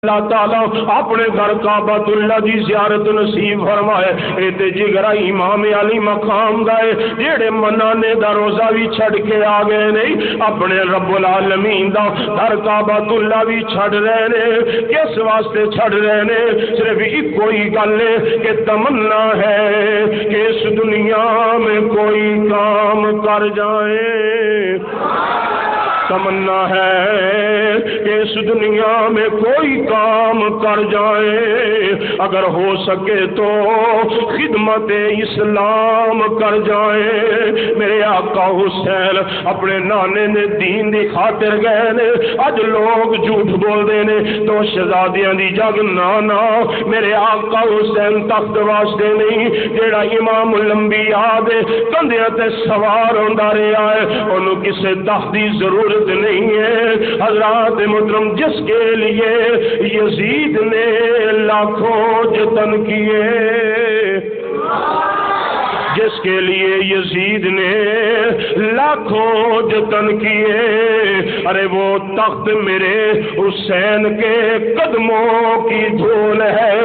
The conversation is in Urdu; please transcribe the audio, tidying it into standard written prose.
اللہ تعالیٰ اپنے گھر کعبۃ اللہ دی زیارت نصیب فرمائے. اے تے جگرا امام علی مقام گئے جیڑے منانے دا روزہ بھی چھڑ کے آ گئے نہیں اپنے رب العالمین دا گھر کعبۃ اللہ بھی چھڑ رہے نے. کس واسطے چھڑ رہے نے؟ صرف ایک کوئی گل ہے کہ تمنا ہے کہ اس دنیا میں کوئی کام کر جائیں. تمنا ہے کہ اس دنیا میں کوئی کام کر جائے، اگر ہو سکے تو خدمت اسلام کر جائے. میرے آقا حسین اپنے نانے نے دین دی خاطر گئے نے. اج لوگ جھوٹ بول دے نے تو شہزادیاں دی جگ نانا میرے آقا حسین تخت واسطے نہیں جیڑا امام الانبیاء دے کندھیاں تے سوار ہوندا رہیا ہے اونوں کسے تخت دی ضرورت نہیں ہے. حضرات محترم جس کے لیے یزید نے لاکھوں جتن کیے، جس کے لیے یزید نے لاکھوں جتن کیے، ارے وہ تخت میرے حسین کے قدموں کی دھول ہے.